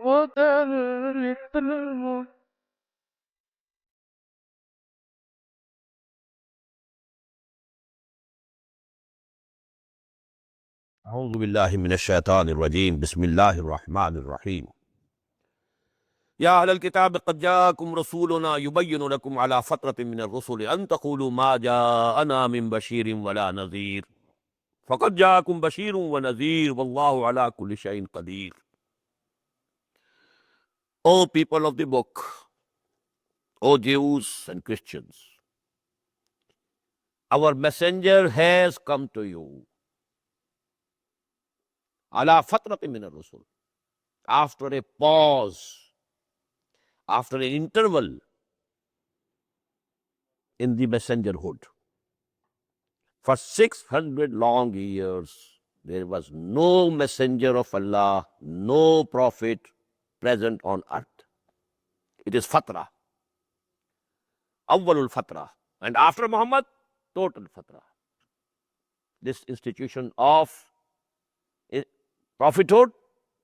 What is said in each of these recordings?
أعوذ بالله من الشيطان الرجيم بسم الله الرحمن الرحيم يا أهل الكتاب قد جاءكم رسولنا يبين لكم على فترة من الرسل أن تقولوا ما جاءنا من بشير ولا نذير فقد جاءكم بشير ونذير والله على كل شيء قدير. O people of the book, O Jews and Christians, our messenger has come to you على فترة من الرسل, after a pause, after an interval in the messengerhood. For 600 long years, there was no messenger of Allah, no prophet present on earth. It is fatra, awwalul fatra. And after Muhammad, total fatra. This institution of prophethood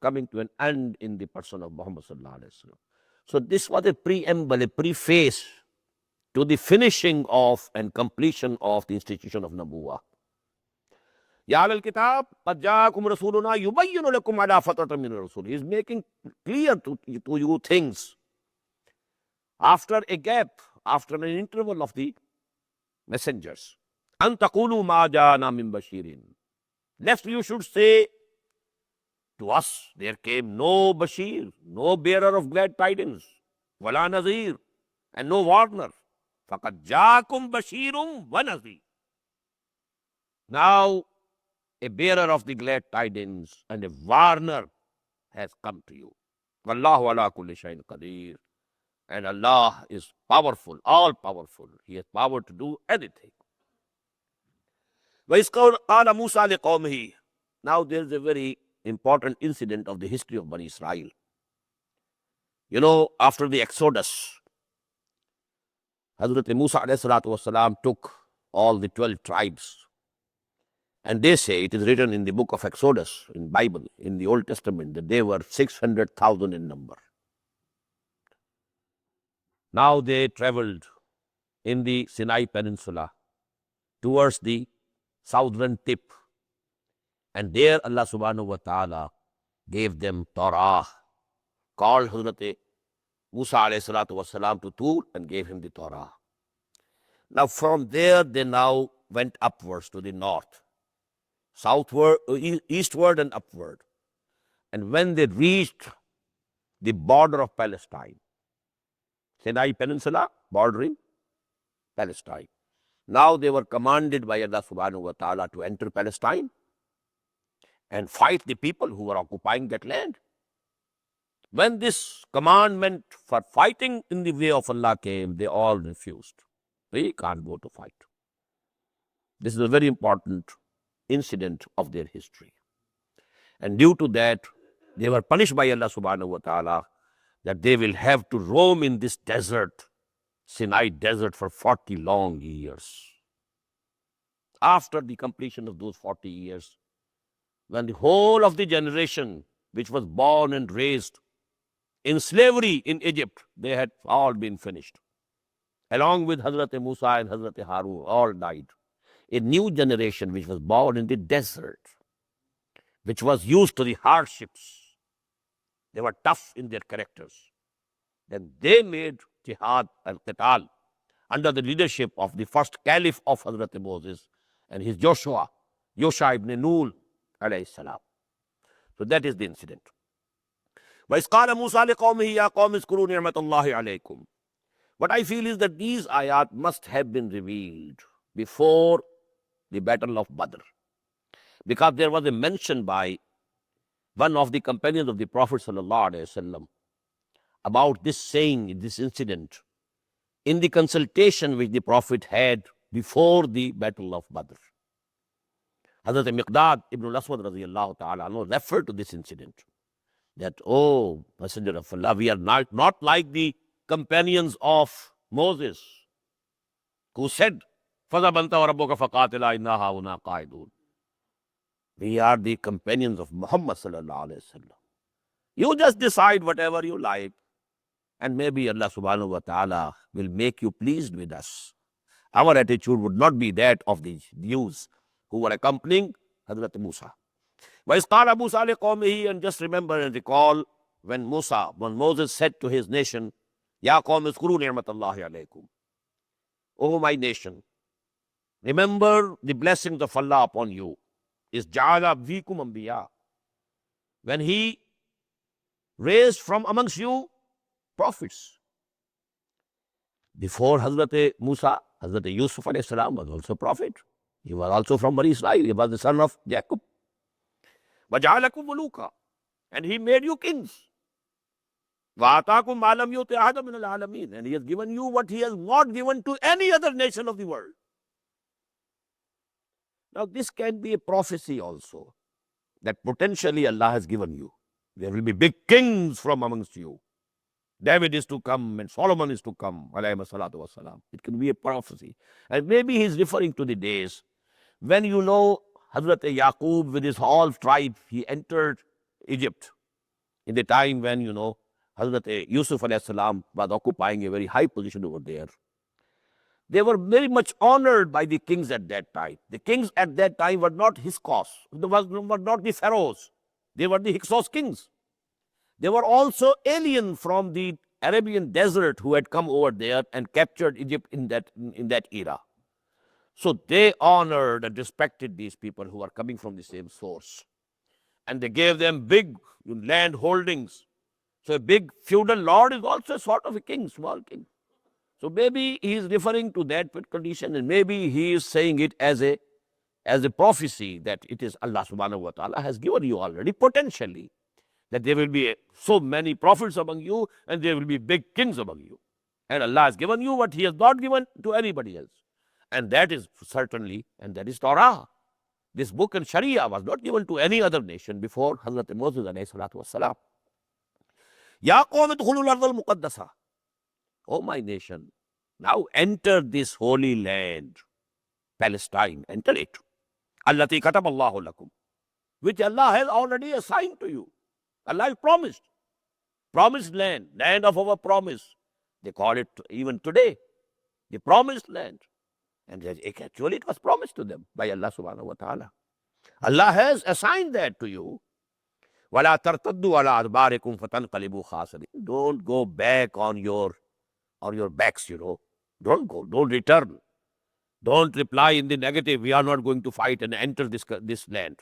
coming to an end in the person of Muhammad sallallahu alaihi wasallam. So this was a preamble, a preface to the finishing of and completion of the institution of Nabuwah. Ya al kitab qad jaakum rasuluna yubayyinu lakum ala fatratan min ar-rusul. He is making clear to you things after a gap, after an interval of the messengers. An taqulu ma ja'ana min bashirin. Lest you should say, to us there came no bashir, no bearer of glad tidings, wala nazir, and no warner. Faqad jaakum bashirun wa nazir. Now a bearer of the glad tidings and a warner has come to you. Wallahu ala kulli shay'in qadir. And Allah is powerful, all powerful. He has power to do anything. وَإِذْ قَالَ مُوسَى لِقَوْمِهِ. Now there is a very important incident of the history of Bani Israel. You know, after the Exodus, Hazrat Musa alayhi salatu wasalam took all the 12 tribes. And they say, it is written in the book of Exodus, in Bible, in the Old Testament, that they were 600,000 in number. Now they traveled in the Sinai Peninsula towards the southern tip. And there Allah subhanahu wa ta'ala gave them Torah, called Hazrat Musa alayhi salatu wasalam to Tur and gave him the Torah. Now from there they now went upwards to the north, southward, eastward and upward. And when they reached the border of Palestine, Sinai Peninsula bordering Palestine, now they were commanded by Allah subhanahu wa ta'ala to enter Palestine and fight the people who were occupying that land. When this commandment for fighting in the way of Allah came, they all refused. We can't go to fight. This is a very important incident of their history. And due to that, they were punished by Allah subhanahu wa ta'ala that they will have to roam in this desert, Sinai desert, for 40 long years. After the completion of those 40 years, when the whole of the generation which was born and raised in slavery in Egypt, they had all been finished. Along with Hazrat Musa and Hazrat Harun, all died. A new generation which was born in the desert, which was used to the hardships. They were tough in their characters. Then they made jihad al-qital under the leadership of the first caliph of Hazrat Moses and his Joshua ibn Nun alayhi salam. So that is the incident. وَإِذْ قَالَ مُوسَى لِقَوْمِهِ يَا قَوْمِ اذْكُرُوا نِعْمَةَ اللَّهِ عَلَيْكُمْ. What I feel is that these ayat must have been revealed before the battle of Badr, because there was a mention by one of the companions of the Prophet sallallahu alaihi wasallam about this saying, this incident, in the consultation which the Prophet had before the battle of Badr. Hazrat Miqdad ibn al-Aswad radiyallahu ta'ala referred to this incident, that, oh, Messenger of Allah, we are not like the companions of Moses, who said, فَذَبَنْتَ وَرَبُّكَ فَقَاتِلَا إِنَّا هَاهُنَا قَاعِدُونَ. We are the companions of Muhammad sallallahu alaihi wasallam. You just decide whatever you like, and maybe Allah subhanahu wa ta'ala will make you pleased with us. Our attitude would not be that of the Jews who were accompanying Hazrat Musa. وَإِذْ قَالَ مُوسَى لِقَوْمِهِ, and just remember and recall when Moses said to his nation, Ya qawm uzkuru ni'matallahi alaykum. O my nation, remember the blessings of Allah upon you. Is ja'ala fikum anbiya. When He raised from amongst you prophets. Before Hazrat Musa, Hazrat Yusuf alayhi salam was also a prophet. He was also from Bani Israel. He was the son of Jacob. وَجَعَلَكُمْ مُلُوكًا, and He made you kings. وَآتَاكُمْ مَا لَمْ يُؤْتِ أَحَدًا مِنَ الْعَالَمِينَ, and He has given you what He has not given to any other nation of the world. Now this can be a prophecy also, that potentially Allah has given you. There will be big kings from amongst you. David is to come and Solomon is to come. It can be a prophecy. And maybe he's referring to the days when, Hazrat Yaqub with his whole tribe, he entered Egypt in the time when, Hazrat Yusuf alayhi salam was occupying a very high position over there. They were very much honored by the kings at that time. The kings at that time were not Hyksos. They were not the pharaohs. They were the Hyksos kings. They were also alien from the Arabian desert who had come over there and captured Egypt in that era. So they honored and respected these people who are coming from the same source. And they gave them big land holdings. So a big feudal lord is also a sort of a king, small king. So maybe he is referring to that condition, and maybe he is saying it as a prophecy that it is Allah subhanahu wa ta'ala has given you already potentially, that there will be so many prophets among you and there will be big kings among you. And Allah has given you what He has not given to anybody else. And that is certainly, and that is Torah. This book and Sharia was not given to any other nation before Hazrat Moses alayhi salatu wassalam. Ya qawm udkhulul ardal muqaddasa. O my nation, now enter this holy land, Palestine, enter it. Allati kataballahu lakum, which Allah has already assigned to you. Allah has promised. Promised land, land of our promise. They call it even today, the promised land. And actually it was promised to them by Allah subhanahu wa ta'ala. Allah has assigned that to you. وَلَا تَرْتَدُّوا عَلَىٰ أَدْبَارِكُمْ فَتَنْقَلِبُوا خَاسِرِينَ. Don't go back on your backs, Don't go, don't return. Don't reply in the negative. We are not going to fight and enter this land.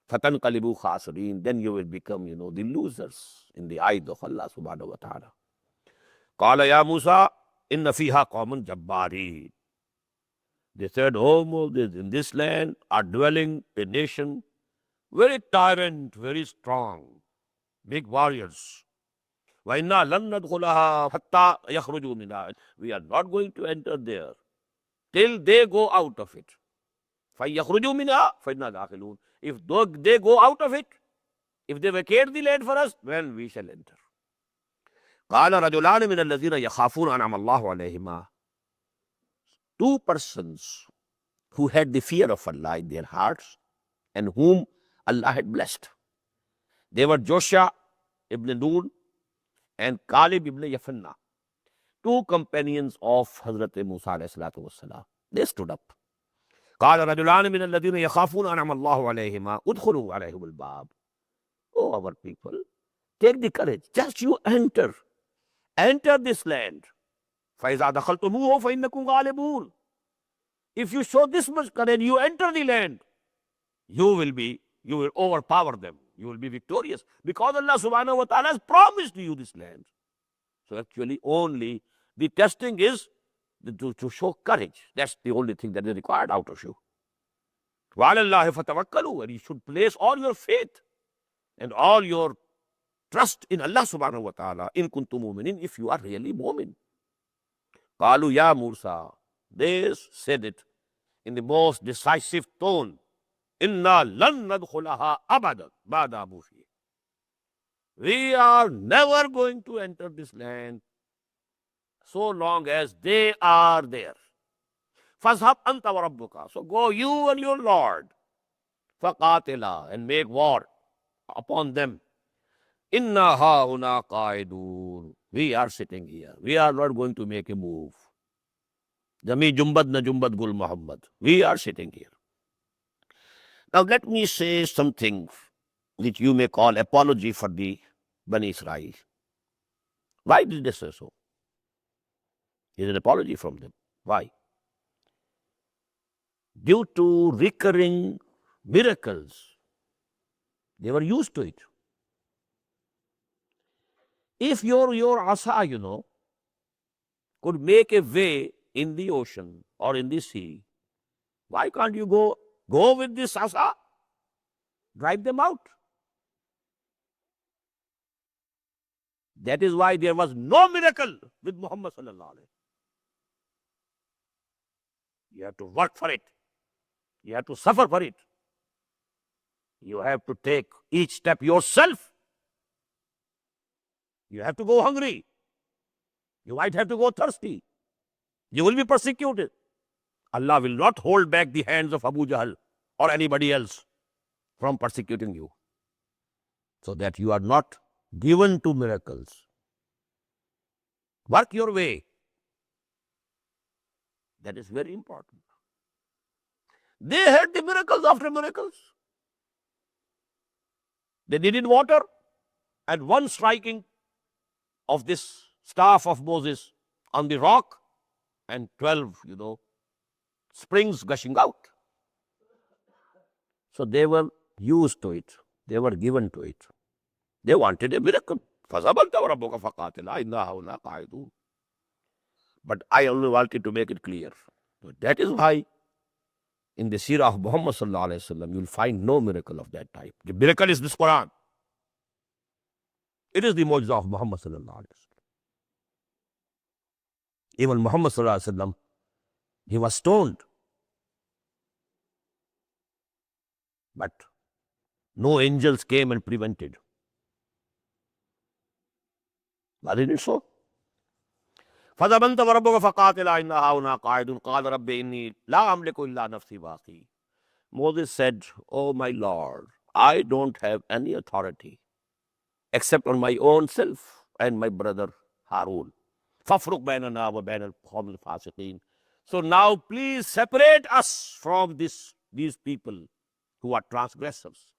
فَتَنْقَلِبُوا خَاسِرِينَ. Then you will become, the losers in the eyes of Allah subhanahu wa ta'ala. قَالَ يَا مُوسَىٰ إِنَّ فِيهَا قَوْمٌ جَبَّارِينَ. They said, oh Moses, in this land are dwelling a nation, very tyrant, very strong, big warriors. وَإِنَّا لَن نَدْخُلَهَا حَتَّى يَخْرُجُوا مِنْهَا. We are not going to enter there till they go out of it. فَيَخْرُجُوا مِنْهَا فَإِنَّا دَاخِلُونَ. If they go out of it, if they vacate the land for us, then we shall enter. قَالَ رَجُلَانِ مِنَ الَّذِينَ يَخَافُونَ أَنْعَمَ اللَّهُ عَلَيْهِمَا. Two persons who had the fear of Allah in their hearts and whom Allah had blessed. They were Joshua ibn Nun and Caleb ibn Yafanna, two companions of Hazrat Musa alayhi salatu wassalam. They stood up. قال رجلان من الذين يخافون أنعم الله عليهما ادخلوا عليهم الباب. Oh, our people, take the courage. Just you enter this land. فَإِذَا دَخَلْتُمُوهُ فَإِنَّكُمْ غَالِبُونَ. If you show this much courage, you enter the land, you will overpower them. You will be victorious because Allah subhanahu wa ta'ala has promised you this land. So actually only the testing is to show courage. That's the only thing that is required out of you. وَعَلَى اللَّهِ فَتَوَكَّلُوا. And you should place all your faith and all your trust in Allah subhanahu wa ta'ala. In kuntum mu'minin, if you are really mu'min. قَالُوا يَا مُوسَى. They said it in the most decisive tone. إِنَّا لَن نَدْخُلَهَا أَبَدًا بَعْدَ أَبُوهِ. We are never going to enter this land so long as they are there. فَاذْهَبْ أَنْتَ وَرَبُّكَ. So go you and your Lord. فَقَاتِلَا. And make war upon them. Inna hauna qaidun. We are sitting here. We are not going to make a move. Jami Jumbad na Jumbad Gul Muhammad. We are sitting here. Now let me say something which you may call apology for the Bani Israel. Why did they say so? It's an apology from them. Why? Due to recurring miracles, they were used to it. If your asa, could make a way in the ocean or in the sea, why can't you go with this asa? Drive them out. That is why there was no miracle with Muhammad sallallahu alaihi. You have to work for it. You have to suffer for it. You have to take each step yourself. You have to go hungry. You might have to go thirsty. You will be persecuted. Allah will not hold back the hands of Abu Jahl or anybody else from persecuting you, so that you are not given to miracles. Work your way. That is very important. They had the miracles after miracles. They needed water, and one striking of this staff of Moses on the rock, and 12, springs gushing out. So they were used to it. They were given to it. They wanted a miracle. But I only wanted to make it clear. So that is why in the seerah of Muhammad sallallahu alaihi wasallam, you will find no miracle of that type. The miracle is this Quran. It is the mu'jiza of Muhammad sallallahu alaihi wasallam. Even Muhammad sallallahu alaihi wasallam, he was stoned, but no angels came and prevented. Wasn't it so? فَذَبَنْتَ وَرَبُّكَ فَقَاتِلَا إِنَّا هَاهُنَا قَاعِدُونَ قَالَ رَبِّ إِنِّي لَا أَمْلِكُ إِلَّا نَفْسِي وَأَخِي. Moses said, "Oh my Lord, I don't have any authority except on my own self and my brother Harun. فَافْرُقْ بَيْنَنَا وَبَيْنَ الْقَوْمِ الْفَاسِقِينَ." So now please separate us from these people who are transgressors.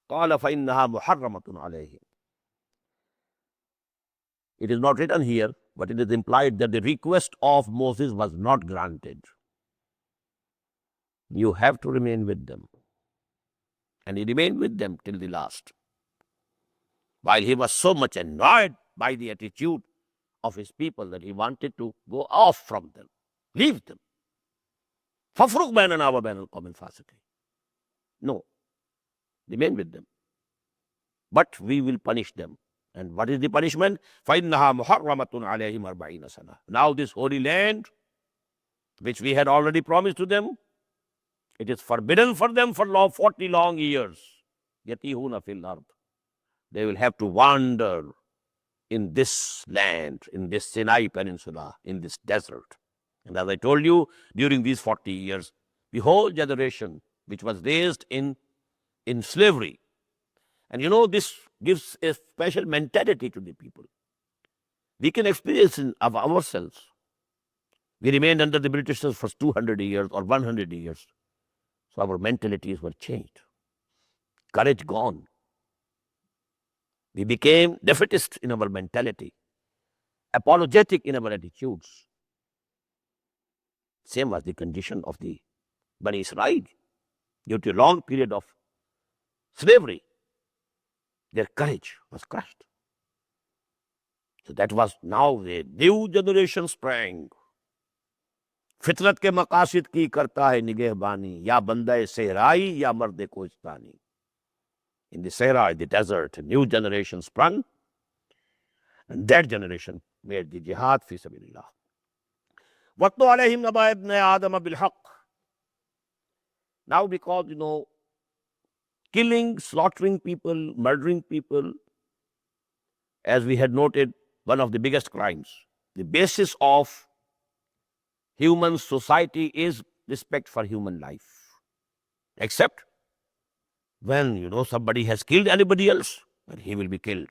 قَالَ فَإِنَّهَا مُحَرَّمَةٌ عَلَيْهِمْ. It is not written here, but it is implied that the request of Moses was not granted. You have to remain with them. And he remained with them till the last. While he was so much annoyed by the attitude of his people that he wanted to go off from them, leave them. فَافْرُقْ بَيْنَنَا وَبَيْنَ الْقَوْمِ الْفَاسِقِينَ. No, remain with them. But we will punish them. And what is the punishment? فَإِنَّهَا مُحَرَّمَةٌ عَلَيْهِمْ 40 سَنَةً. Now this holy land, which we had already promised to them, it is forbidden for them for 40 long years. يَتِيهُونَ فِي الْأَرْضِ. They will have to wander in this land, in this Sinai Peninsula, in this desert. And as I told you, during these 40 years, the whole generation which was raised in slavery. And this gives a special mentality to the people. We can experience it of ourselves. We remained under the Britishers for 200 years or 100 years. So our mentalities were changed. Courage gone. We became defeatist in our mentality, apologetic in our attitudes. Same was the condition of the Bani Israel. Due to a long period of slavery, their courage was crushed. So that was now the new generation sprang. फितरत के मकासिद की करता है निगहबानी, या बंदा सहराई या मर्द Kohistani. In the Sahara, the desert, a new generation sprung, and that generation made the jihad fi sabilillah. وَاتْلُ عَلَيْهِمْ نَبَأَ ابْنَ آدَمَ بِالْحَقِّ. Now because, killing, slaughtering people, murdering people, as we had noted, one of the biggest crimes. The basis of human society is respect for human life. Except when, somebody has killed anybody else, and he will be killed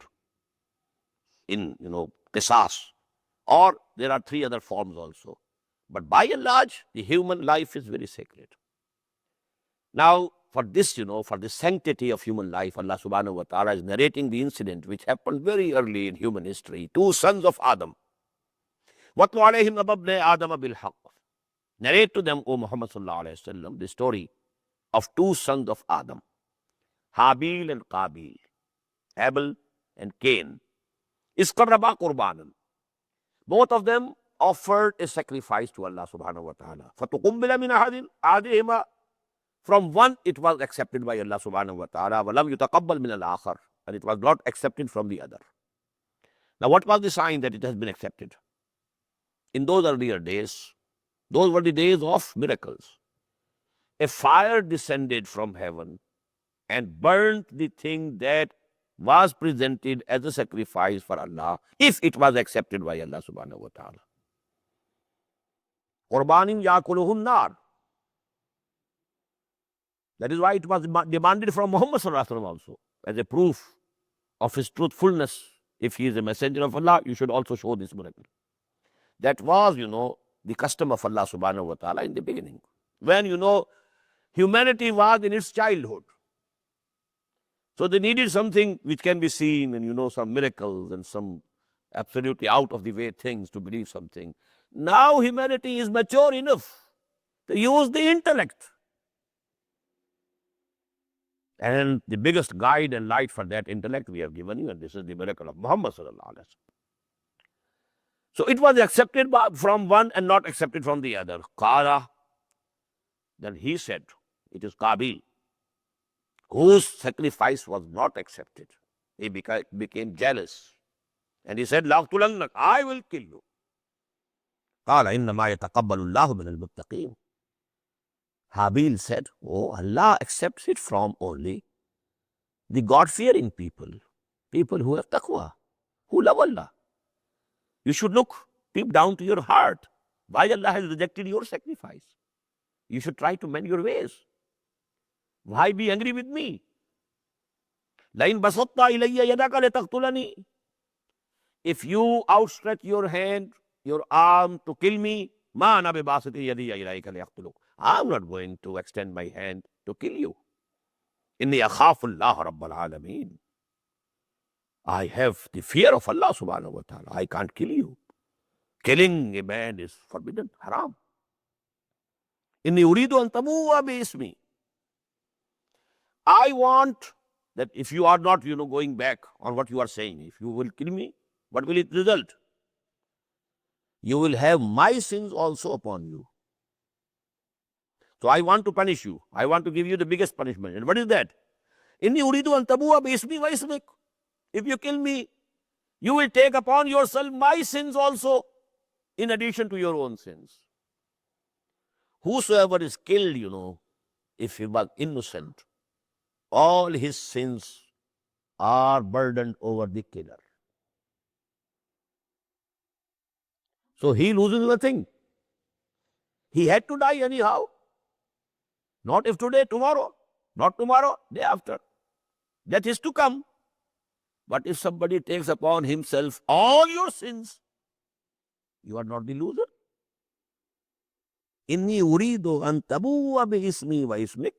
in, qisas. Or there are three other forms also. But by and large, the human life is very sacred. Now, for this, for the sanctity of human life, Allah subhanahu wa ta'ala is narrating the incident which happened very early in human history. Two sons of Adam. وَاتْلُ عَلَيْهِمْ نَبَأَ ابْنَيْ آدَمَ بِالْحَقِّ. Narrate to them, O Muhammad sallallahu alayhi wa sallam, the story of two sons of Adam, Habil and Qabil, Abel and Cain. إِذْ قُرْبَانًا. Both of them offered a sacrifice to Allah subhanahu wa ta'ala. فَتُقُبِّلَ مِنْ أَحَدِهِمَا. From one, it was accepted by Allah subhanahu wa ta'ala. وَلَمْ يُتَقَبَّلْ مِنَ الْآخَرِ. And it was not accepted from the other. Now, what was the sign that it has been accepted? In those earlier days, those were the days of miracles. A fire descended from heaven and burnt the thing that was presented as a sacrifice for Allah, if it was accepted by Allah subhanahu wa ta'ala. Qurbanin yakuluhun nar. That is why it was demanded from Muhammad sallallahu alaihi wasallam also, as a proof of his truthfulness. If he is a messenger of Allah, you should also show this miracle. That was, the custom of Allah subhanahu wa ta'ala in the beginning. When, humanity was in its childhood. So they needed something which can be seen and, some miracles and some absolutely out of the way things to believe something. Now humanity is mature enough to use the intellect. And the biggest guide and light for that intellect we have given you, and this is the miracle of Muhammad sallallahu alaihi wasallam. So it was accepted from one and not accepted from the other. Qala. Then he said, it is Qabil, whose sacrifice was not accepted. He became jealous. And he said, لَأَقْتُلَنَّكَ, I will kill you. قَالَ إِنَّمَا يَتَقَبَّلُ اللَّهُ مِنَ الْمُتَّقِينَ. Habil said, oh, Allah accepts it from only the God-fearing people, people who have taqwa, who love Allah. You should look deep down to your heart why Allah has rejected your sacrifice. You should try to mend your ways. Why be angry with me? لَإِنْ بَسَطْتَ إِلَيَّ يَدَكَ لِتَقْتُلَنِي. If you outstretch your hand, your arm to kill me, مَا أَنَا بِبَاسِطِ يَدِيَ إِلَيْكَ لِأَقْتُلُكَ. I'm not going to extend my hand to kill you. إِنِّي أَخَافُ اللَّهَ رَبَّ الْعَالَمِينَ. I have the fear of Allah subhanahu wa ta'ala. I can't kill you. Killing a man is forbidden, haram. إِنِّي أُرِيدُ أَن تَبُوءَ بِإِسْمِي. I want that if you are not, going back on what you are saying, if you will kill me, what will it result? You will have my sins also upon you. So I want to punish you. I want to give you the biggest punishment. And what is that? Inni uridu an tabu'a bi ismi wa ismik. If you kill me, you will take upon yourself my sins also, in addition to your own sins. Whosoever is killed, if he was innocent, all his sins are burdened over the killer. So he loses nothing. He had to die anyhow. Not if today, tomorrow. Not tomorrow, day after. That is to come. But if somebody takes upon himself all your sins, you are not the loser. Inni uridu an tabu'a bi ismi wa ismik.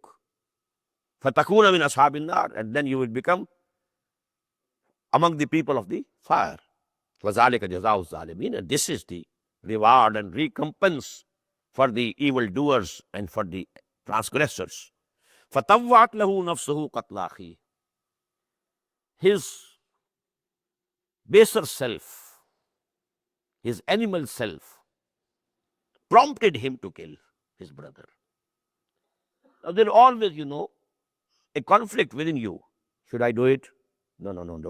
Fatakuna min ashabin nar. And then you will become among the people of the fire. وَذَلِكَ جَزَاءُ الظَّالِمِينَ. And this is the reward and recompense for the evildoers and for the transgressors. فَطَوَّعَتْ لَهُ نَفْسُهُ قَتْلَ أَخِيهِ. His baser self, his animal self, prompted him to kill his brother. Now there always, a conflict within you. Should I do it? No, don't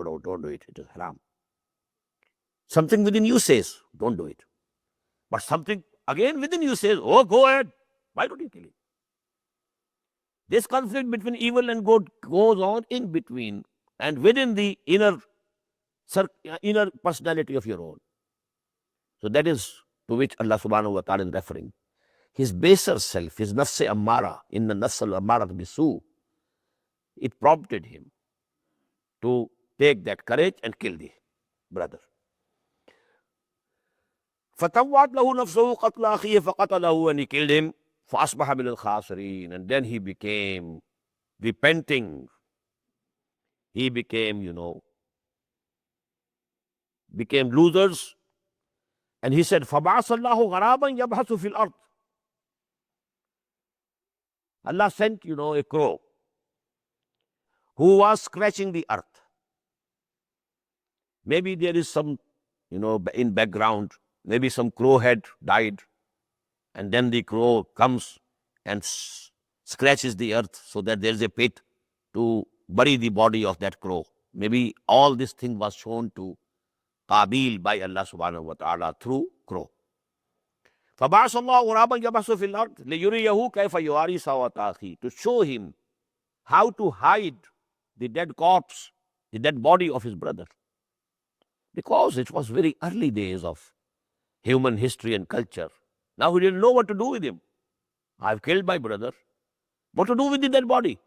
do it. It is haram. Something within you says, don't do it. But something again within you says, oh, go ahead. Why don't you kill him? This conflict between evil and good goes on in between and within the inner personality of your own. So that is to which Allah subhanahu wa ta'ala is referring. His baser self, his nafs ammara, inna nafs al-ammara bisu, it prompted him to take that courage and kill the brother. فَتَوَّعَتْ لَهُ نَفْسُهُ قَتْلَ أَخِيهِ فَقَتَلَهُ, and he killed him. فَأَصْبَحَ مِنَ الْخَاسِرِينَ, and then he became repenting. He became, became losers. And he said, فَبَعَثَ اللَّهُ غَرَابًا يَبْحَثُ فِي الْأَرْضِ. Allah sent, a crow who was scratching the earth. Maybe there is some, in background, maybe some crow had died, and then the crow comes and scratches the earth so that there is a pit to bury the body of that crow. Maybe all this thing was shown to Qabil by Allah subhanahu wa ta'ala through crow. فَبَعَثَ اللَّهُ غُرَابًا يَبْحَثُ فِي الْأَرْضِ لِيُرِيَهُ كَيْفَ يُوَارِي سَوْءَةَ أَخِيهِ, to show him how to hide the dead corpse, the dead body of his brother. Because it was very early days of human history and culture. Now he didn't know what to do with him. I've killed my brother. What to do with the dead body?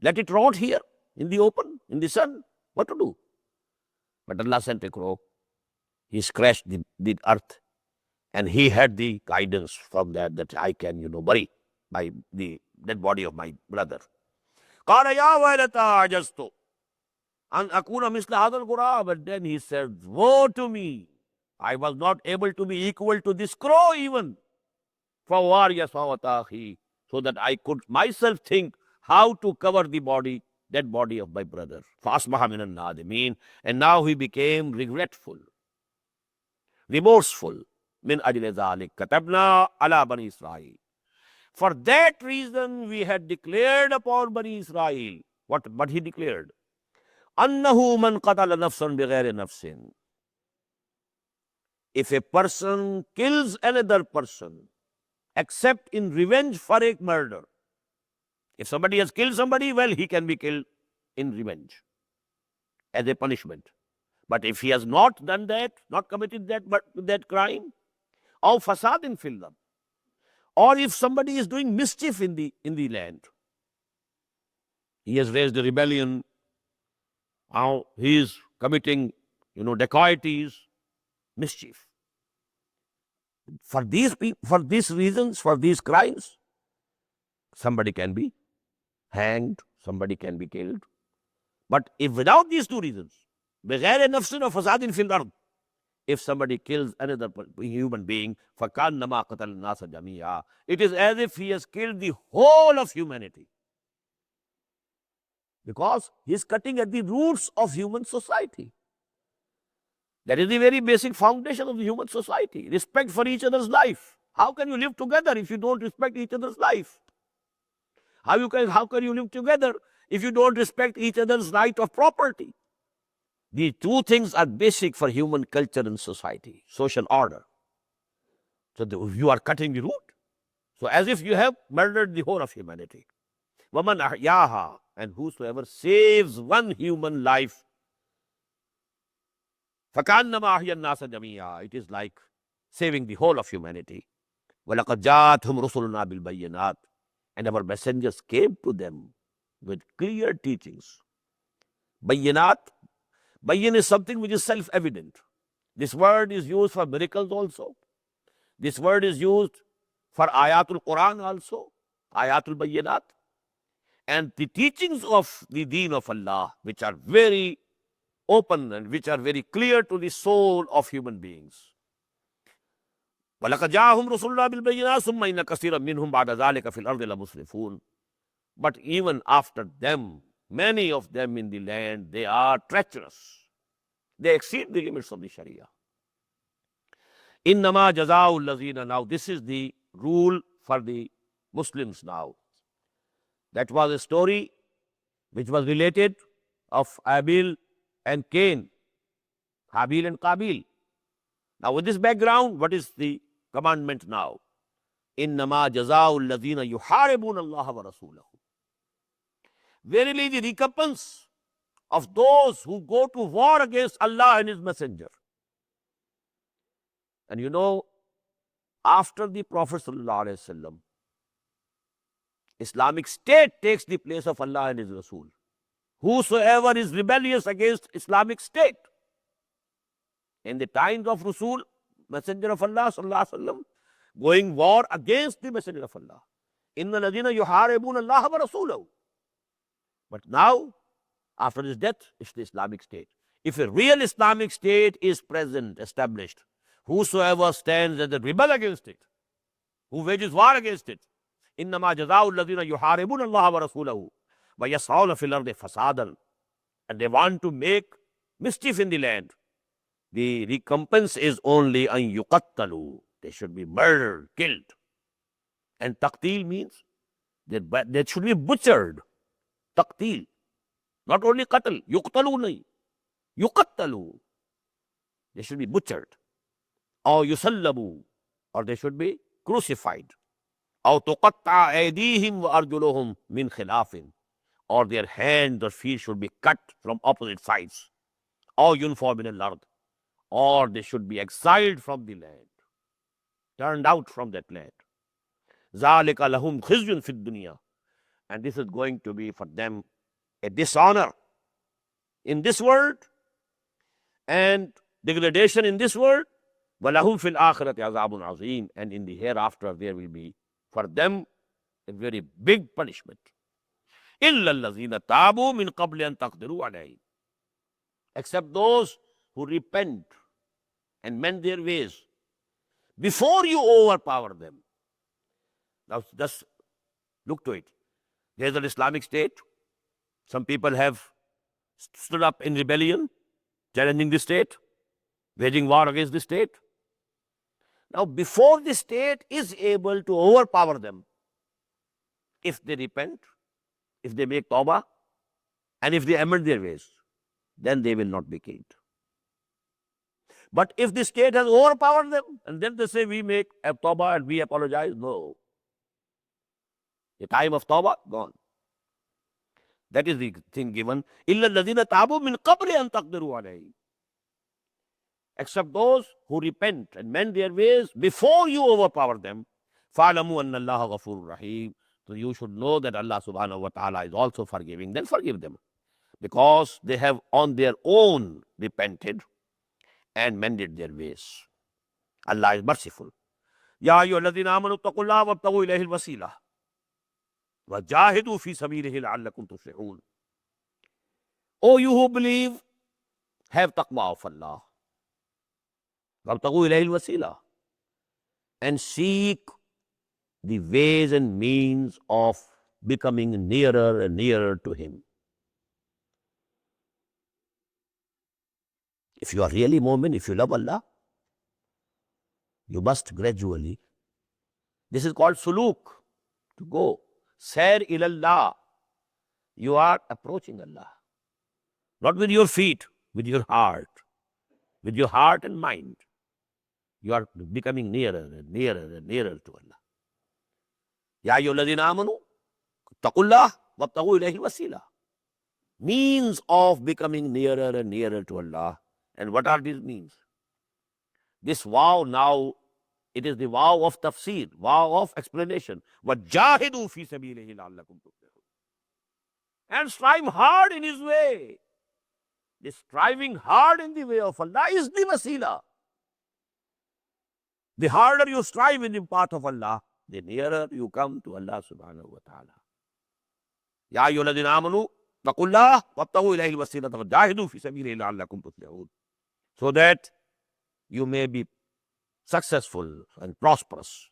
Let it rot here in the open, in the sun. What to do? But Allah sent a crow. He scratched the earth, and he had the guidance from that I can, bury the dead body of my brother. قَالَ يَا وَيْلَتَا عَجَزْتُ أَنْ أَكُونَ مِثْلَ هَذَا الْغُرَابِ. But then he said, woe to me, I was not able to be equal to this crow even. فَوَارِيَ سَوْءَةَ أَخِي, so that I could myself think how to cover the dead body of my brother. فَأَصْبَحَ مِنَ النَّادِمِينَ, and now he became regretful, remorseful. مِنْ أَجْلِ ذَلِكَ كَتَبْنَا عَلَى بَنِي إِسْرَائِيلَ. For that reason we had declared upon Bani Israel. What he declared? أَنَّهُ مَنْ قَتَلَ نَفْسًا بِغَيْرِ نَفْسٍ. If a person kills another person, except in revenge for a murder. If somebody has killed somebody, well, he can be killed in revenge as a punishment. But if he has not done that, not committed that crime, or fasadin fil ard, or if somebody is doing mischief in the land, he has raised a rebellion, now he is committing, dacoities, mischief. For these reasons, for these crimes, somebody can be hanged, somebody can be killed. But if without these two reasons, بغير نفس وفساد في الأرض, if somebody kills another human being, فَكَانَّمَا قَتَلَ النَّاسَ جَمِيعًا, it is as if he has killed the whole of humanity. Because he is cutting at the roots of human society. That is the very basic foundation of the human society. Respect for each other's life. How can you live together if you don't respect each other's life? How can you live together if you don't respect each other's right of property? These two things are basic for human culture and society, social order. So you are cutting the root. So as if you have murdered the whole of humanity. وَمَنْ أَحْيَاهَا, and whosoever saves one human life, فَكَأَنَّمَا أَحْيَا النَّاسَ جَمِيعًا, it is like saving the whole of humanity. وَلَقَدْ جَاءَتْهُمْ رُسُلُنَا بِالْبَيِّنَاتِ, and our messengers came to them with clear teachings. Bayyinat, bayyin is something which is self-evident. This word is used for miracles also. This word is used for ayatul Quran also, ayatul bayyinat. And the teachings of the deen of Allah, which are very open and which are very clear to the soul of human beings. وَلَقَدْ جَاءَهُمْ رُسُلُنَا بِالْبَيِّنَاتِ ثُمَّ إِنَّ كَثِيرًا مِّنْهُمْ بَعْدَ ذَلِكَ فِي الْأَرْضِ لَمُسْرِفُونَ. But even after them, many of them in the land, they are treacherous. They exceed the limits of the Sharia. إِنَّمَا جَزَاءُ الَّذِينَ, now this is the rule for the Muslims now. That was a story which was related of Abil and Cain, Habil and Qabil. Now with this background, what is the commandment now? إِنَّمَا جَزَاءُ الَّذِينَ يُحَارِبُونَ اللَّهَ وَرَسُولَهُ. Verily the recompense of those who go to war against Allah and His Messenger. And after the Prophet ﷺ, Islamic State takes the place of Allah and His Rasul. whosoever is rebellious against Islamic State. In the times of Rasul, Messenger of Allah sallallahu alaihi wasallam, going war against the Messenger of Allah. Inna ladina yuharibun Allah wa rasulahu. But now, after his death, it's the Islamic State. If a real Islamic State is present, established, whosoever stands as a rebel against it, who wages war against it, innama jazaa'u alladhina yuharibuna Allah wa rasulahu wa yas'awna fil ardi fasadan, and they want to make mischief in the land, the recompense is only an yuqattalu. They should be murdered, killed. And taqtil means they should be butchered. Taqtil. Not only qatl, yuqtalu nahi. Yuqattalu. They should be butchered. Or yusallabu. Or they should be crucified. Or tuqatta aydihim wa arjuluhum min khilafin. Or their hands or feet should be cut from opposite sides. Or yunfaw min al-ard. Or they should be exiled from the land. Turned out from that land. ذَلِكَ لَهُمْ خِزْيٌ فِي الدُّنْيَا. And this is going to be for them a dishonor in this world and degradation in this world. وَلَهُمْ فِي الْآخِرَةِ عَذَابٌ عَظِيمٌ. And in the hereafter there will be for them a very big punishment. إِلَّا الَّذِينَ تَابُوا مِنْ قَبْلِ أَن تَقْدِرُوا عَلَيْهِمْ. Except those who repent and mend their ways before you overpower them. Now just look to it. There's an Islamic State. Some people have stood up in rebellion, challenging the state, waging war against the state. Now before the state is able to overpower them, if they repent, if they make tawbah, and if they amend their ways, then they will not be killed. But if the state has overpowered them, and then they say we make a tawbah and we apologize, no. The time of tawbah, gone. That is the thing given. إِلَّا الَّذِينَ تَابُوا مِنْ قَبْلِ أَن تَقْدِرُوا عَلَيْهِمْ. Except those who repent and mend their ways before you overpower them. فَعْلَمُوا أَنَّ اللَّهَ غَفُورٌ رَحِيمٌ. So you should know that Allah subhanahu wa ta'ala is also forgiving. Then forgive them. Because they have on their own repented and mended their ways. Allah is merciful. يَا أَيُّهَا الَّذِينَ آمَنُوا اتَّقُوا اللَّهَ وَابْتَغُوا إِلَيْهِ الْوَسِيلَةَ وَجَاهِدُوا فِي سَبِيلِهِ لَعَلَّكُمْ تُفْلِحُونَ. O you who believe, have taqwa of Allah. وَابْتَغُوا إِلَيْهِ الْوَسِيلَةَ. And seek the ways and means of becoming nearer and nearer to Him. If you are really mu'min, if you love Allah, you must gradually, this is called suluk, to go. Sair ilallah. You are approaching Allah. Not with your feet, with your heart. With your heart and mind. You are becoming nearer and nearer and nearer to Allah. Ya ayyuhalladhina amanu taqullah wabtaghu ilayhi wasila. Means of becoming nearer and nearer to Allah. And what are these means? This vow now, it is the vow of tafsir, vow of explanation. وَجَاهِدُوا فِي سَبِيلِهِ لَعَلَّكُمْ تُفْلِحُونَ. And strive hard in His way. This striving hard in the way of Allah is the wasila. The harder you strive in the path of Allah, the nearer you come to Allah subhanahu wa ta'ala. Ya ayyuhalladhina amanu taqullah wabtaghu ilayhi alwasilata wajahidu fi sabilihi la'allakum tuflihun. So that you may be successful and prosperous.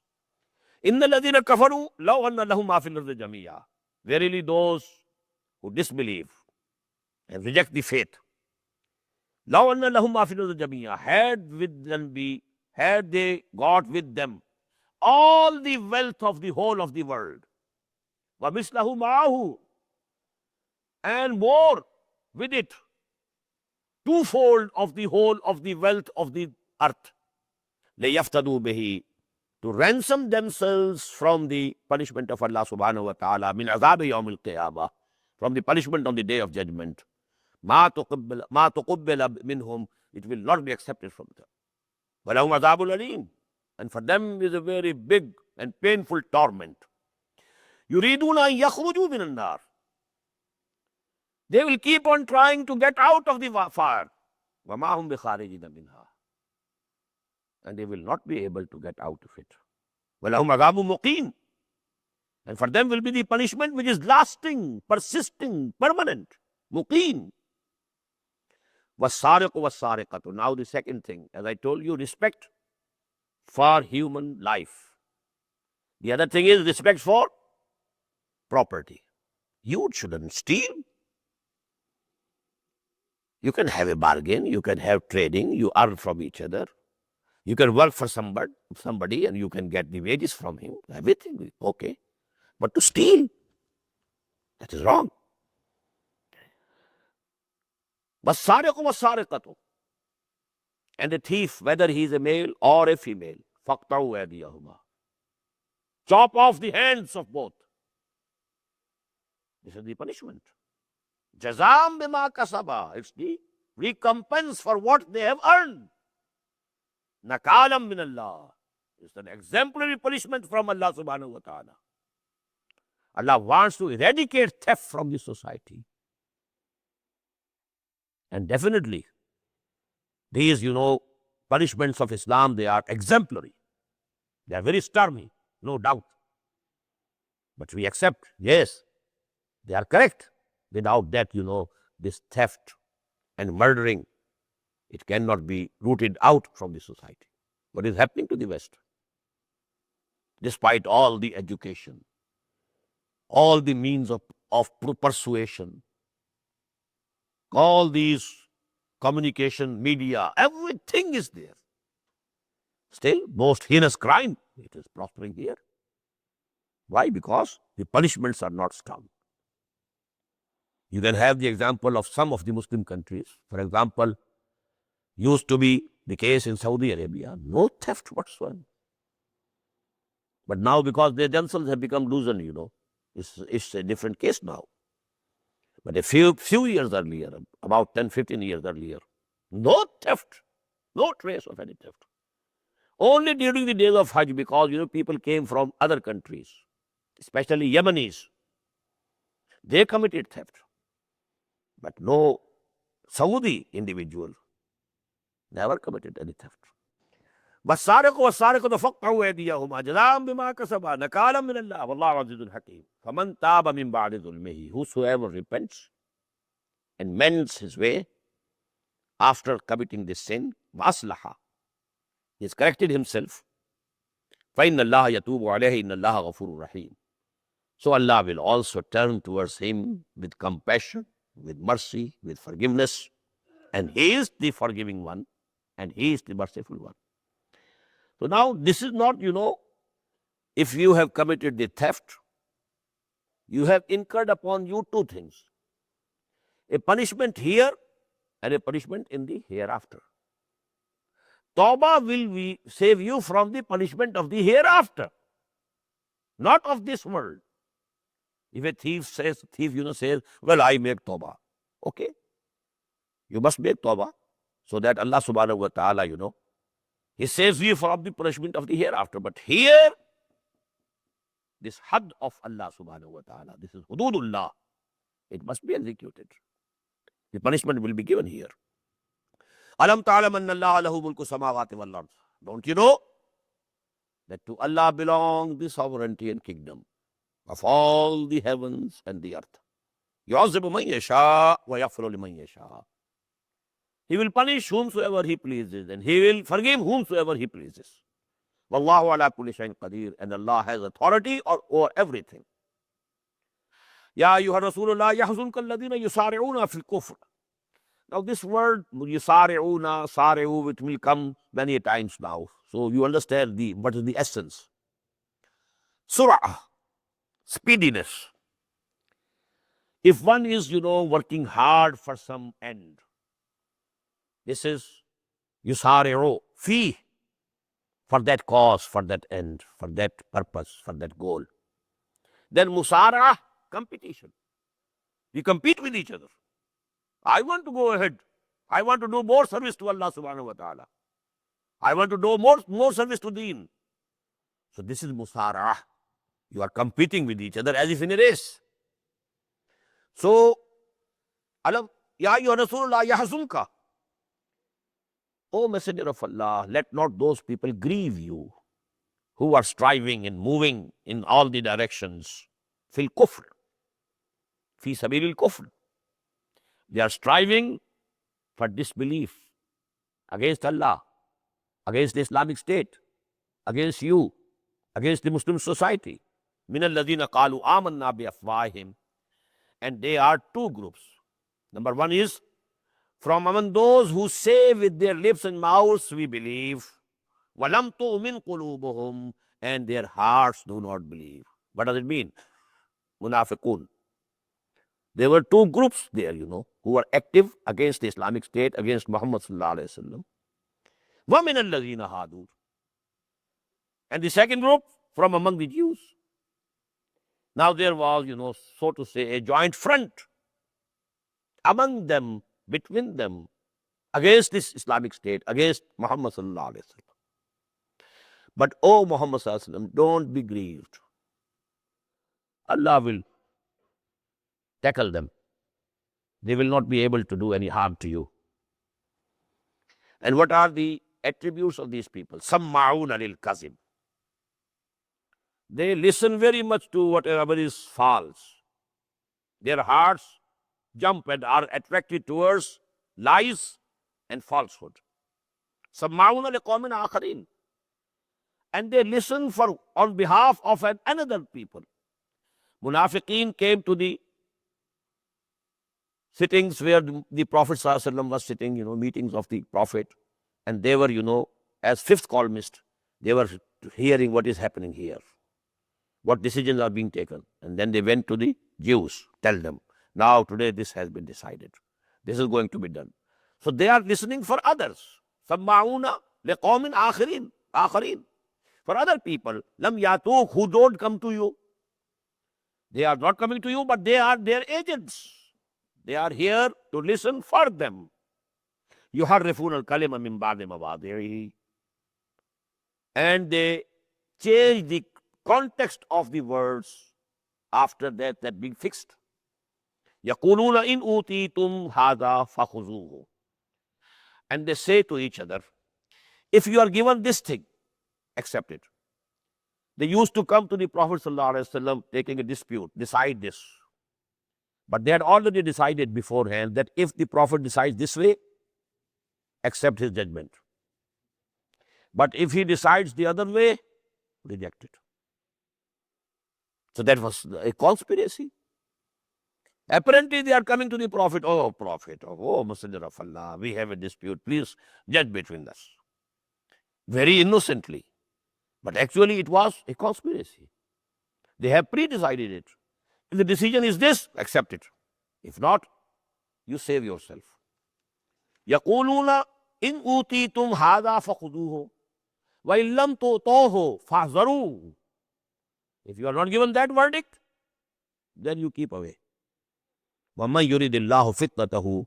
Innal ladhina kafaru law anna lahum ma fil ardi jami'a. Verily those who disbelieve and reject the faith, law anna lahum ma fil ardi jami'a, had they got with them all the wealth of the whole of the world, wa mislahu ma'ahu, and more with it, twofold of the whole of the wealth of the earth, لَيَفْتَدُوا بِهِ, to ransom themselves from the punishment of Allah subhanahu wa ta'ala, min azab yawm al-qiyamah, from the punishment on the day of judgment. مَا تُقُبِّلَ مِنْهُمْ, it will not be accepted from them. وَلَهُمْ عَذَابٌ أَلِيمٌ, and for them is a very big and painful torment. يُرِيدُونَ أَن يَخْرُجُوا مِنَ النَّارِ, They will keep on trying to get out of the fire. وَمَا هُمْ بِخَارِجِينَ مِنْهَا. And they will not be able to get out of it. وَلَهُمْ عَذَابٌ مُقِيمٌ. And for them will be the punishment which is lasting, persisting, permanent. Muqeen. وَالسَّارِقُ وَالسَّارِقَةُ. Now the second thing, as I told you, respect for human life. The other thing is respect for property. You shouldn't steal. You can have a bargain, you can have trading, you earn from each other. You can work for somebody and you can get the wages from him. Everything okay. But to steal, that is wrong. وَالسَّارِقُ وَالسَّارِقَةُ. And the thief, whether he is a male or a female, فَاقْطَعُوا أَيْدِيَهُمَا. Chop off the hands of both. This is the punishment. Jazam bima kasaba. It's the recompense for what they have earned. Nakalam min Allah. It's an exemplary punishment from Allah subhanahu wa ta'ala. Allah wants to eradicate theft from the society. And definitely, these, punishments of Islam, they are exemplary. They are very stern, no doubt. But we accept, yes, they are correct. Without that, this theft and murdering, it cannot be rooted out from the society. What is happening to the West? Despite all the education, all the means of persuasion, all these communication, media, everything is there. Still, most heinous crime, it is prospering here. Why? Because the punishments are not strong. You can have the example of some of the Muslim countries. For example, used to be the case in Saudi Arabia, no theft whatsoever. But now, because they themselves have become loosened, it's a different case now. But a few years earlier, about 10, 15 years earlier, no theft, no trace of any theft. Only during the days of Hajj, because, people came from other countries, especially Yemenis. They committed theft. But no Saudi individual never committed any theft. وَالسَّارِقُ وَالسَّارِقَةُ فَاقْطَعُوا أَيْدِيَهُمَا جَزَاءً بِمَا كَسَبَا نَكَالًا مِنَ اللَّهِ وَاللَّهُ عَزِيزٌ حَكِيمٌ فَمَنْ تَابَ مِنْ بَعْدِ ظُلْمِهِ. Whosoever repents and mends his way after committing this sin, وَأَصْلَحَ, he has corrected himself, فَإِنَّ اللَّهَ يَتُوبُ عَلَيْهِ إِنَّ اللَّهَ غَفُورٌ رَحِيمٌ. So Allah will also turn towards him with compassion, with mercy, with forgiveness. And He is the forgiving one, and He is the merciful one. So now, this is not, if you have committed the theft, you have incurred upon you two things. A punishment here and a punishment in the hereafter. Tawbah will save you from the punishment of the hereafter, not of this world. If a thief says, well, I make tawbah. Okay. You must make tawbah so that Allah subhanahu wa ta'ala, He saves you from the punishment of the hereafter. But here, this had of Allah subhanahu wa ta'ala, this is hududullah, it must be executed. The punishment will be given here. Alam ta'alam anna Allah lahu mulku samawati wal ard. Don't you know that to Allah belongs the sovereignty and kingdom of all the heavens and the earth. يُعَذِّبُ مَن يَشَاءُ وَيَغْفِرُ لِمَن يَشَاءُ. He will punish whomsoever He pleases, and He will forgive whomsoever He pleases. Wallahu ala kulli shay'in qadir. And Allah has authority over everything. Ya ayyuha Rasulullah yahzunka alladhina yusari'una fil kufr. Now this word yusari'una, sari'u, it will come many times now. So you understand what is the essence. Surah, speediness. If one is, working hard for some end, this is yusari'u, fi, for that cause, for that end, for that purpose, for that goal. Then musara, competition. We compete with each other. I want to go ahead. I want to do more service to Allah subhanahu wa ta'ala. I want to do more service to Deen. So this is musara. You are competing with each other as if in a race. So Alam, Ya ayyuha Rasulullah yahzunka. O Messenger of Allah, let not those people grieve you who are striving and moving in all the directions. Fil kufr, fi sabilil kufr. They are striving for disbelief against Allah, against the Islamic State, against you, against the Muslim society. Min alladhina qalu amanna bi afwahihim. And they are two groups. Number one is from among those who say with their lips and mouths, we believe. Walam tu'min qulubuhum, and their hearts do not believe. What does it mean? Munafiqun. There were two groups there, who were active against the Islamic State, against Muhammad sallallahu alaihi wasallam. وَمِنَ الَّذِينَ هَادُوا. And the second group from among the Jews. Now there was, so to say, a joint front among them, between them, against this Islamic State, against Muhammad sallallahu alaihi wasallam. But O Muhammad sallallahu alaihi wasallam, don't be grieved. Allah will tackle them. They will not be able to do any harm to you. And what are the attributes of these people? Samma'una lil kazib. They listen very much to whatever is false. Their hearts jump and are attracted towards lies and falsehood. Samma'una liqawmin akharin. And they listen on behalf of another people. Munafiqeen came to the sittings where the Prophet ﷺ was sitting, meetings of the Prophet. And they were, as fifth columnist, they were hearing what is happening here, what decisions are being taken. And then they went to the Jews, tell them, now today this has been decided. This is going to be done. So they are listening for others. Samma'una liqawmin akharin. For other people, lam yatuk, who don't come to you. They are not coming to you, but they are their agents. They are here to listen for them. يُحَرِّفُونَ الْكَلِمَ مِنْ بَعْدِ مَوَاضِعِهِ. And they change the context of the words after that being fixed. يَقُولُونَ إِنْ أُوتِيتُمْ هَذَا فَخُذُوهُ. And they say to each other, if you are given this thing, accept it. They used to come to the Prophet ﷺ taking a dispute, decide this. But they had already decided beforehand that if the Prophet decides this way, accept his judgment. But if he decides the other way, reject it. So that was a conspiracy. Apparently they are coming to the Prophet, oh Prophet, oh Messenger of Allah, we have a dispute, please judge between us. Very innocently. But actually it was a conspiracy. They have pre-decided it. If the decision is this, accept it. If not, you save yourself. يَقُولُونَ إِنْ أُوتِيتُمْ هَذَا فَخُذُوهُ وَإِنْ لَمْ تُؤْتَوْهُ فَاحْذَرُوا. If you are not given that verdict, then you keep away. وَمَنْ يُرِدِ اللَّهُ فِتْنَتَهُ.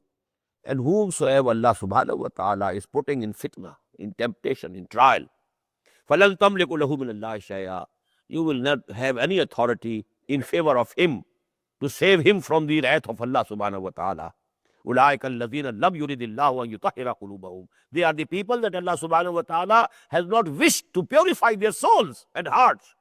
And whomsoever Allah subhanahu wa ta'ala is putting in fitna, in temptation, in trial, فَلَنْ تَمْلِكُ لَهُ مِنَ اللَّهِ شَيْئًا. You will not have any authority in favor of him to save him from the wrath of Allah subhanahu wa ta'ala. أُولَٰئِكَ الَّذِينَ لَمْ يُرِدِ اللَّهُ أَن يُطَهِّرَ قُلُوبَهُم. They are the people that Allah subhanahu wa ta'ala has not wished to purify their souls and hearts.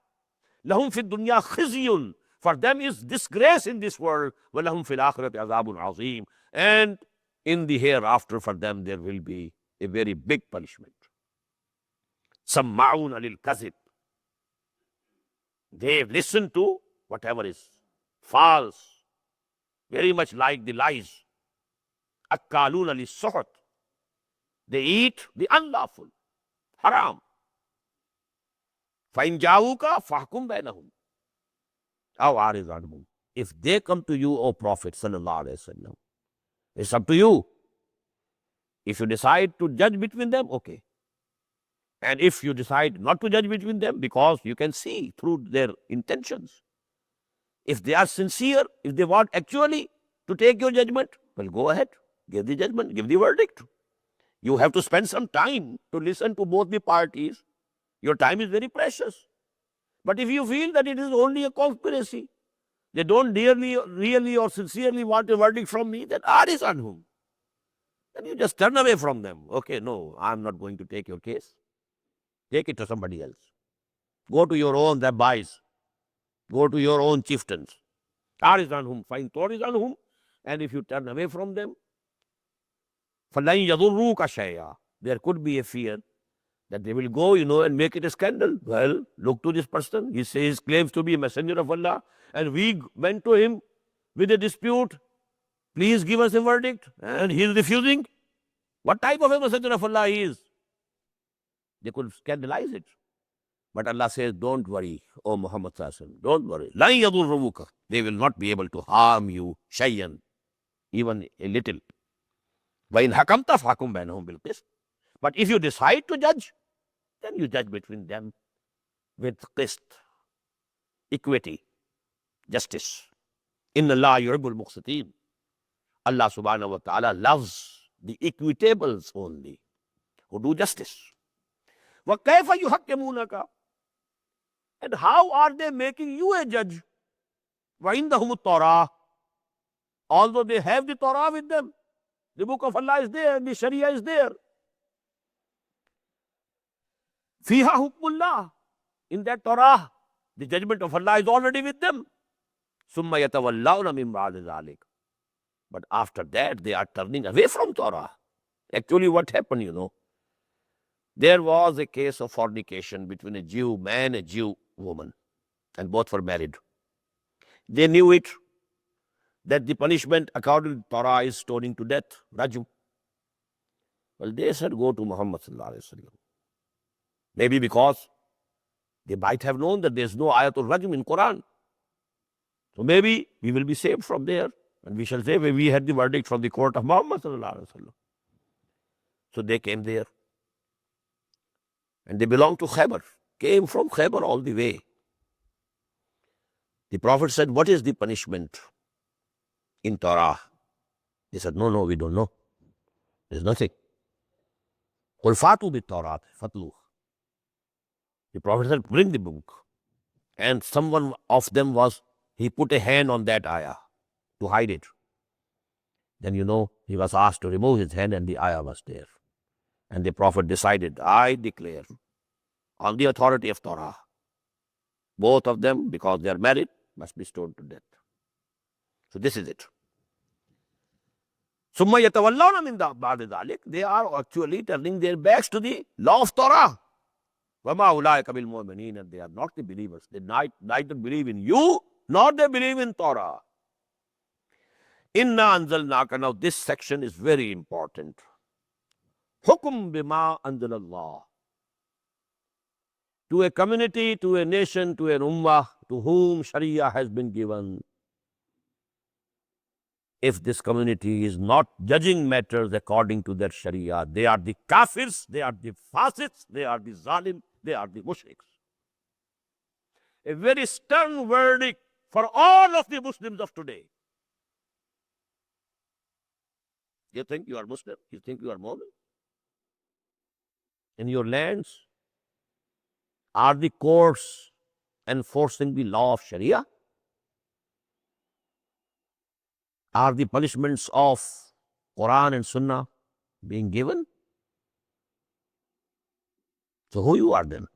لَهُمْ فِي الدُّنْيَا خِزْيٌ. For them is disgrace in this world. وَلَهُمْ فِي الْآخِرَةِ عَذَابٌ عَظِيمٌ. And in the hereafter for them there will be a very big punishment. سَمَّعُونَ لِلْكَذِبِ. They listen to whatever is false, very much like the lies. أَكَّالُونَ لِلسُّحْتِ. They eat the unlawful, haram. فَإِنْ جَاءُوكَ فَاحْكُمْ بَيْنَهُمْ أَوْ أَعْرِضْ عَنْهُمْ. If they come to you, O Prophet sallallahu alaihi wasallam, it's up to you. If you decide to judge between them, okay. And if you decide not to judge between them, because you can see through their intentions, if they are sincere, if they want actually to take your judgment, well, go ahead, give the judgment, give the verdict. You have to spend some time to listen to both the parties. Your time is very precious. But if you feel that it is only a conspiracy, they don't really or sincerely want a verdict from me, then is on whom. Then you just turn away from them. Okay, no, I'm not going to take your case. Take it to somebody else. Go to your own rabbis. Go to your own chieftains. Is on whom. Find is on whom. And if you turn away from them, فَلَنْ يَضُرُّوكَ شَيْئًا, there could be a fear that they will go, and make it a scandal. Well, look to this person. He says, claims to be a messenger of Allah, and we went to him with a dispute. Please give us a verdict. And he is refusing. What type of a messenger of Allah he is? They could scandalize it. But Allah says, don't worry, O Muhammad Sallallahu Alaihi Wasallam, don't worry. لَنْ يَضُرُّوكَ, they will not be able to harm you, shayyan, even a little. وَإِنْ حَكَمْتَ فَحْكُمْ بَيْنَهُمْ بِالْقِسْطِ, but if you decide to judge, then you judge between them with qist, equity, justice. Inna Allah yuhibbul muqsitin. Allah subhanahu wa ta'ala loves the equitables only, who do justice. وَكَيْفَ يُحَكِّمُونَكَ, and how are they making you a judge? وَعِنْدَهُمُ التَّوْرَاةُ, although they have the Torah with them. The book of Allah is there, the Sharia is there. فِيهَا حُكْمُ اللَّهِ, in that Torah, the judgment of Allah is already with them. ثُمَّ يَتَوَلَّوْنَ مِنْ بَعْدِ ذَلِكَ, but after that, they are turning away from Torah. Actually, what happened, there was a case of fornication between a Jew man and a Jew woman, and both were married. They knew it, that the punishment according to Torah is stoning to death, rajm. Well, they said, go to Muhammad Sallallahu Alaihi Wasallam. Maybe because they might have known that there's no ayatul rajm in Quran. So maybe we will be saved from there. And we shall say, we had the verdict from the court of Muhammad Sallallahu Alaihi Wasallam. So they came there. And they belonged to Khaybar, came from Khaybar all the way. The Prophet said, what is the punishment in Torah? They said, no, we don't know. There's nothing. قُلْ فَاتُوا بِالتَّوْرَاةِ فَاتْلُوهُ. The Prophet said, bring the book. And someone of them he put a hand on that ayah to hide it. Then he was asked to remove his hand, and the ayah was there. And the Prophet decided, I declare on the authority of Torah, both of them, because they are married, must be stoned to death. So this is it. ثُمَّ يَتَوَلَّوْنَ مِنْ بَعْدِ ذَلِكَ, they are actually turning their backs to the law of Torah. وَمَا أُولَٰئِكَ بِالْمُؤْمِنِينَ, and they are not the believers. They neither believe in you, nor they believe in Torah. Inna anzalnaka. Now this section is very important. Hukum bima anzalallah. To a community, to a nation, to an ummah, to whom Sharia has been given, if this community is not judging matters according to their Sharia, they are the kafirs, they are the fasids, they are the zalim, they are the mushriks. A very stern verdict for all of the Muslims of today. You think you are Muslim? You think you are Muslim? In your lands, are the courts enforcing the law of Sharia? Are the punishments of Quran and Sunnah being given? So who you are then?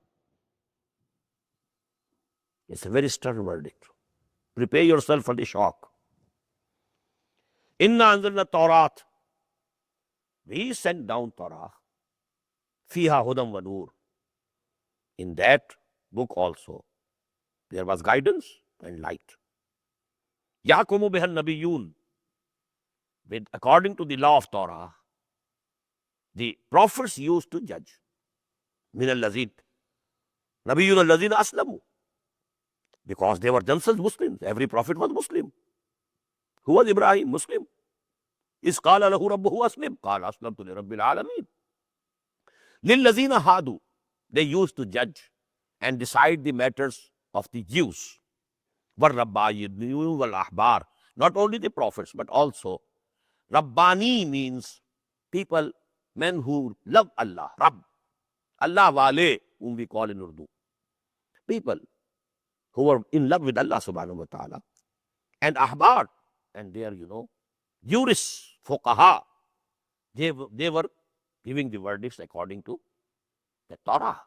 It's a very stern verdict. Prepare yourself for the shock. Inna anzalna Tawrat. We sent down Torah. Fiha hudam wa nur. In that book also, there was guidance and light. Yaqumu bihan nabiyyun. According to the law of Torah, the prophets used to judge. Min al-lazin. Nabiyyun al-lazina aslamu. Because they were themselves Muslims. Every prophet was Muslim. Who was Ibrahim? Muslim. إِذْ قَالَ لَهُ رَبُّهُ أَسْلِمْ قَالَ أَسْلَمْتُ لِرَبِّ الْعَالَمِينَ. لِلَّذِينَ هَادُوا. They used to judge and decide the matters of the Jews. وَالرَّبَّانِيُّونَ وَالْأَحْبَارِ. Not only the prophets, but also Rabbani means people, men who love Allah. Rabb. Allah wale, whom we call in Urdu. People who were in love with Allah subhanahu wa ta'ala. and ahbar, and their, jurists, fuqaha, they were giving the verdicts according to the Torah.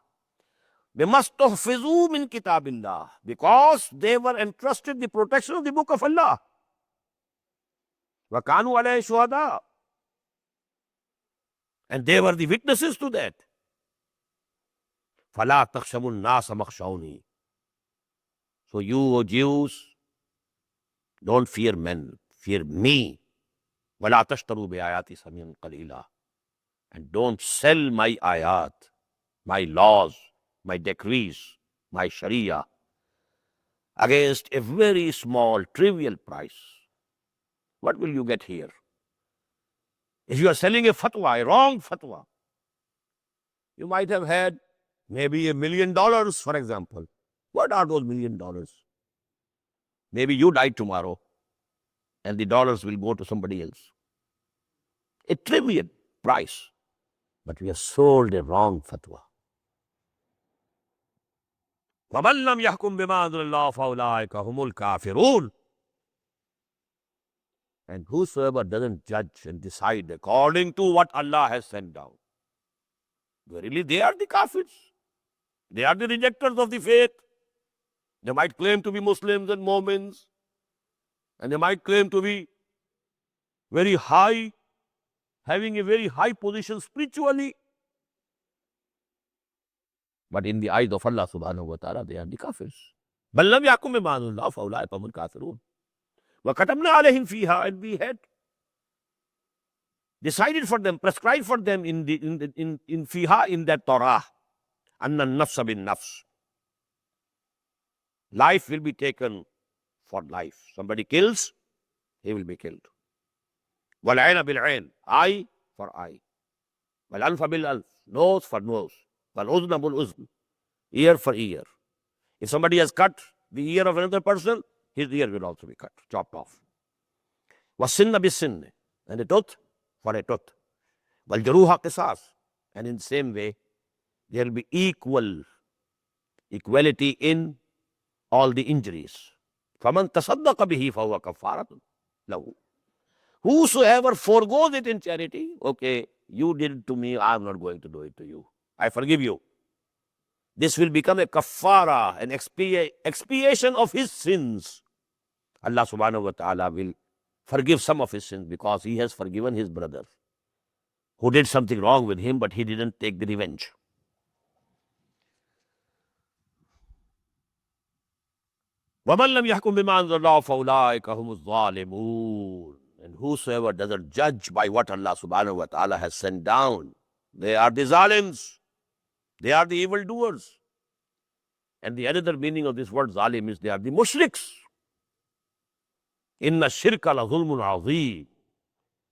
بِمَسْتُحْفِظُوا مِنْ كِتَابِ اللَّهِ, because they were entrusted the protection of the book of Allah. وَكَانُوا عَلَيْهِ شُهَدَاءَ, and they were the witnesses to that. فَلَا تَخْشَوُا النَّاسَ مَخْشَوْنِي, so you, O Jews, don't fear men, fear me. وَلَا تَشْتَرُوا بِآيَاتِ ثَمَنًا قَلِيلًا, and don't sell my ayat, my laws, my decrees, my sharia, against a very small, trivial price. What will you get here? If you are selling a fatwa, a wrong fatwa, you might have had maybe $1 million, for example. What are those $1 million? Maybe you die tomorrow and the dollars will go to somebody else. A trivial price. But we have sold a wrong fatwa. وَمَنْ لَمْ يَحْكُمْ بِمَا أَنزَلَ اللَّهُ فَأُولَٰئِكَ هُمُ الْكَافِرُونَ, and whosoever doesn't judge and decide according to what Allah has sent down, verily they are the kafirs. They are the rejectors of the faith. They might claim to be Muslims and Mu'mins, and they might claim to be very high, having a very high position spiritually. But in the eyes of Allah subhanahu wa ta'ala, they are the kafirs. بَلْ لَمْ يَحْكُمْ بِمَا أَنزَلَ اللَّهُ فَأُولَٰئِكَ هُمُ الْكَافِرُونَ وَكَتَبْنَا عَلَيْهِمْ فِيهَا, and we had decided for them, prescribed for them in fiha, in that Torah, أَنَّ النَّفْسَ بِالنَّفْسِ, life will be taken for life. Somebody kills, he will be killed. وَالْعَيْنَ بِالْعَيْنِ, eye for eye. وَالْأَنْفَ بِالْأَنْفِ, nose for nose. وَالْأُذْنَ بِالْأُذْنِ, ear for ear. If somebody has cut the ear of another person, his ear will also be cut, chopped off. وَالسِّنَّ بِالسِّنِّ, and a tooth for a tooth. وَالْجُرُوحَ قِصَاص, and in the same way, there will be equality in all the injuries. فَمَنْ تَصَدَّقَ بِهِ فَهُوَ كَفَّارَةٌ لَهُ, whosoever forgoes it in charity, okay, you did it to me, I am not going to do it to you. I forgive you. This will become a kaffara, an expiation of his sins. Allah subhanahu wa ta'ala will forgive some of his sins because he has forgiven his brother who did something wrong with him, but he didn't take the revenge. وَمَنْ لَمْ يَحْكُمْ بِمَا أَنزَلَ اللَّهُ فَأُولَٰئِكَ هُمُ الظَّالِمُونَ, and whosoever doesn't judge by what Allah subhanahu wa ta'ala has sent down, they are the zalims. They are the evildoers. And the another meaning of this word zalim is they are the mushriks. Inna shirka la zulmun azim.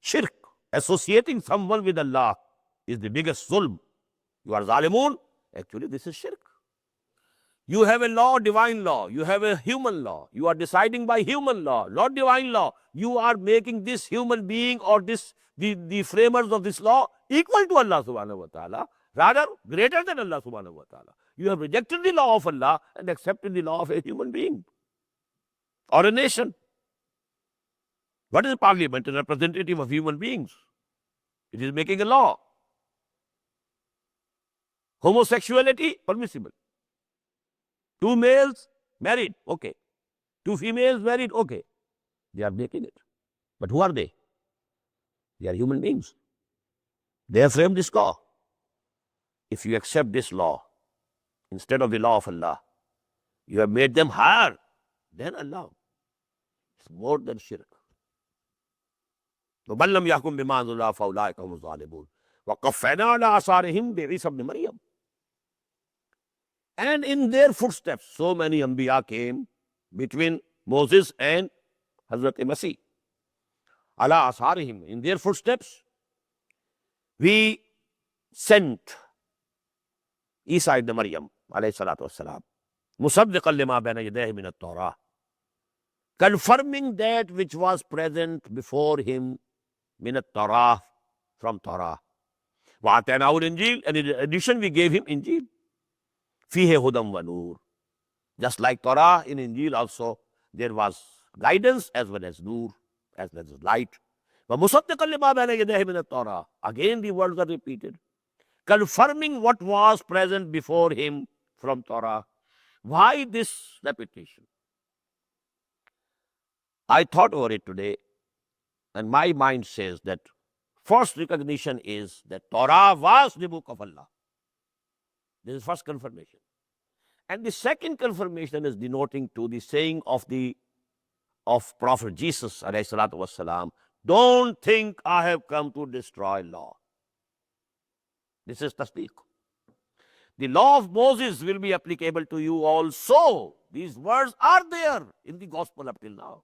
Shirk, associating someone with Allah, is the biggest zulm. You are zalimun. Actually, this is shirk. You have a law, divine law. You have a human law. You are deciding by human law, not divine law. You are making this human being or the framers of this law equal to Allah subhanahu wa ta'ala, rather greater than Allah subhanahu wa ta'ala. You have rejected the law of Allah and accepted the law of a human being or a nation. What is a parliament? A representative of human beings. It is making a law. Homosexuality, permissible. 2 males married, okay. 2 females married, okay. They are making it. But who are they? They are human beings. They have framed this law. If you accept this law instead of the law of Allah, you have made them higher than Allah. It's more than shirk. وَمَنْ لَمْ يَحْكُمْ بِمَا أَنزَلَ اللَّهُ فَأُولَٰئِكَ هُمُ الظَّالِمُونَ وَقَفَّيْنَا عَلَىٰ آثَارِهِمْ بِعِيسَى ابْنِ مَرْيَمَ, and in their footsteps, so many Anbiya came between Moses and Hazrat Masih. Ala asarihim, in their footsteps, we sent Isa ibn Maryam, alayhi salatu wassalam, musaddiqan lima bayna yadayhi min at-Torah, confirming that which was present before him, min at-Torah, from Torah. Wa ataynahu al-Injil, and in addition we gave him Injil. Fihe hudam wa nur. Just like Torah, in Injil also there was guidance as well as nur, as well as light. وَمُصَدِّقًا لِمَا بَيْنَ يَدَيْهِ مِنَ التَّوْرَاةِ. Again the words are repeated, confirming what was present before him from Torah. Why this repetition? I thought over it today, and my mind says that first recognition is that Torah was the book of Allah. This is first confirmation. And the second confirmation is denoting to the saying of Prophet Jesus, alayhi salatu wassalam, don't think I have come to destroy law. This is tasdeeq. The law of Moses will be applicable to you also. These words are there in the gospel up till now.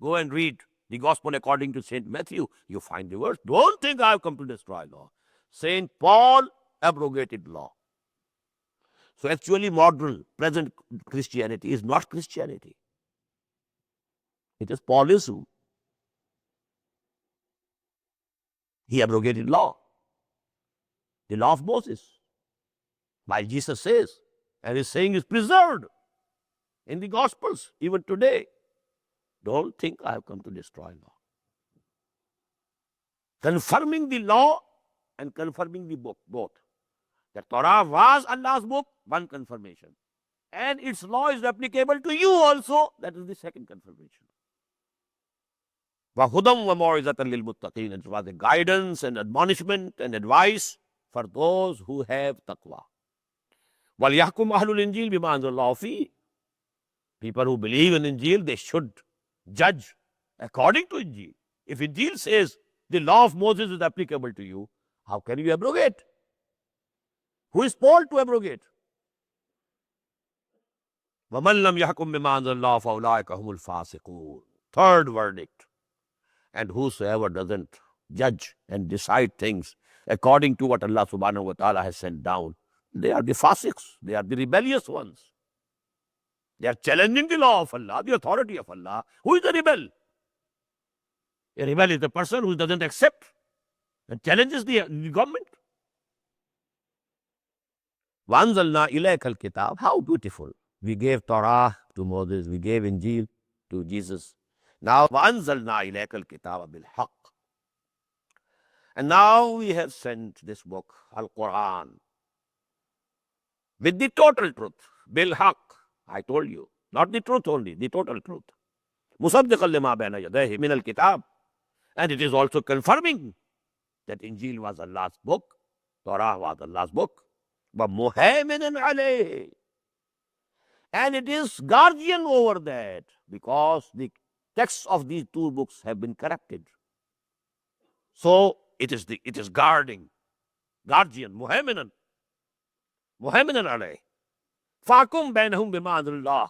Go and read the gospel according to St. Matthew. You find the words, don't think I have come to destroy law. St. Paul abrogated law. So actually modern, present Christianity is not Christianity. It is Paulism. He abrogated law, the law of Moses. While Jesus says, and his saying is preserved in the Gospels, even today, don't think I have come to destroy law. Confirming the law and confirming the book, both. The Torah was Allah's book, one confirmation. And its law is applicable to you also, that is the second confirmation. وَهُدًى وَمَوْعِظَةً لِلْمُتَّقِينَ. It was a guidance and admonishment and advice for those who have taqwa. وَلْيَحْكُمْ أَهْلُ الْإِنْجِيلِ بِمَا أَنزَلَ اللَّهُ فِيهِ. People who believe in Injil, they should judge according to Injil. If Injil says the law of Moses is applicable to you, how can you abrogate? Who is Paul to abrogate? وَمَنْ لَمْ يَحْكُمْ بِمَا أَنزَلَ اللَّهُ فَأُولَٰئِكَ هُمُ الْفَاسِقُونَ. Third verdict. And whosoever doesn't judge and decide things according to what Allah subhanahu wa ta'ala has sent down, they are the fasiqs, they are the rebellious ones. They are challenging the law of Allah, the authority of Allah. Who is a rebel? A rebel is the person who doesn't accept and challenges the government. وَأَنزَلْنَا إِلَيْكَ الْكِتَابَ. How beautiful. We gave Torah to Moses, we gave Injil to Jesus. Now, وَأَنزَلْنَا إِلَيْكَ الْكِتَابَ بِالْحَقِّ. And now we have sent this book, Al-Quran, with the total truth. Bil-haq. I told you. Not the truth only, the total truth. مُصَدِّقًا لِمَا بَيْنَ يَدَيْهِ مِنَ الْكِتَابِ. And it is also confirming that Injil was Allah's book, Torah was Allah's book. وَمُهَيْمِنًا عَلَيْهِ. And it is guardian over that, because the texts of these two books have been corrupted. So it is guarding, guardian, muhaiminan alayh. Fakum bainahum bima anzalallah.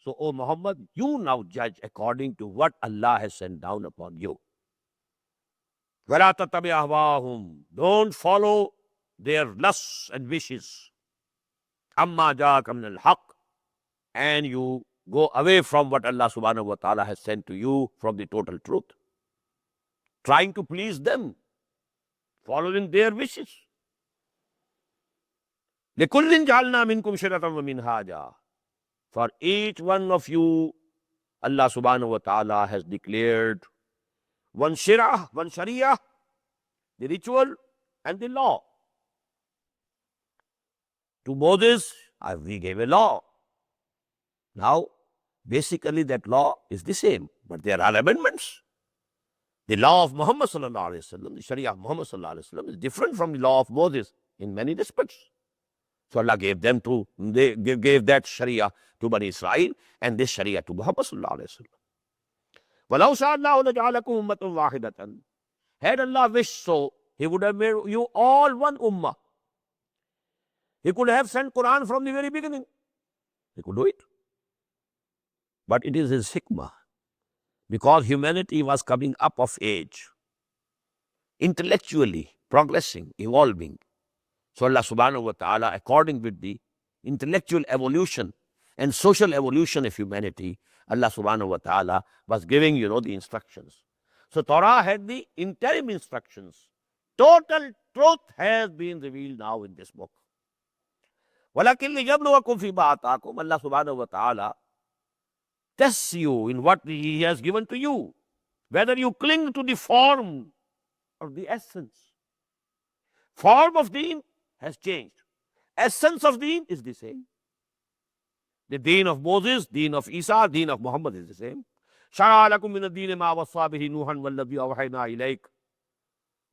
So, O Muhammad, you now judge according to what Allah has sent down upon you. Wala tattabi ahwaahum. Don't follow their lusts and wishes. Amma jaaka min al-haq. And you go away from what Allah subhanahu wa ta'ala has sent to you from the total truth. Trying to please them, following their wishes. لِكُلٍّ جَعَلْنَا مِنْكُمْ شِرَةً وَمِنْهَاجًا. For each one of you, Allah subhanahu wa ta'ala has declared one shirah, one sharia, the ritual and the law. To Moses, we gave a law. Now, basically that law is the same, but there are amendments. The law of Muhammad sallallahu alaihi wasallam, the Sharia of Muhammad sallallahu alaihi wasallam, is different from the law of Moses in many respects. So Allah gave that Sharia to Bani Israel and this Sharia to Muhammad sallallahu alaihi wasallam. وَلَوْ شَاءَ اللَّهُ لَجَعَلَكُمْ أُمَّةً وَاحِدَةً. Had Allah wished so, He would have made you all one ummah. He could have sent Quran from the very beginning. He could do it. But it is His hikmah. Because humanity was coming up of age, intellectually progressing, evolving. So Allah subhanahu wa ta'ala, according with the intellectual evolution and social evolution of humanity, Allah subhanahu wa ta'ala was giving, the instructions. So Torah had the interim instructions. Total truth has been revealed now in this book. وَلَكِنْ لِيَبْلُوَكُمْ فِي مَا آتَاكُمْ. Allah subhanahu wa ta'ala tests you in what He has given to you, whether you cling to the form or the essence. Form of deen has changed. Essence of deen is the same. The deen of Moses, deen of Isa, deen of Muhammad is the same. شَرَعَ لَكُم مِّنَ الدِّينِ مَا وَصَّىٰ بِهِ نُوحًا وَالَّذِي أَوْحَيْنَا إِلَيْكَ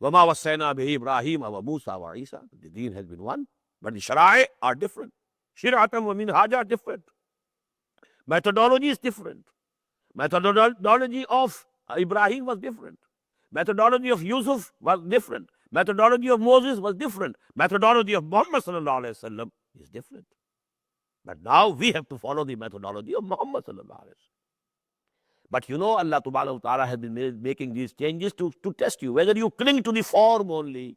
وَمَا وَصَّيْنَا بِهِ إِبْرَاهِيمَ وَمُوسَىٰ وَعِيسَىٰ. The deen has been one, but the shara'i are different. Shir'atan wa minhaj are different. Methodology is different. Methodology of Ibrahim was different. Methodology of Yusuf was different. Methodology of Moses was different. Methodology of Muhammad sallallahu alaihi wasallam is different. But now we have to follow the methodology of Muhammad sallallahu alaihi wasallam. But you know, Allah subhanahu wa ta'ala has been making these changes to test you, whether you cling to the form only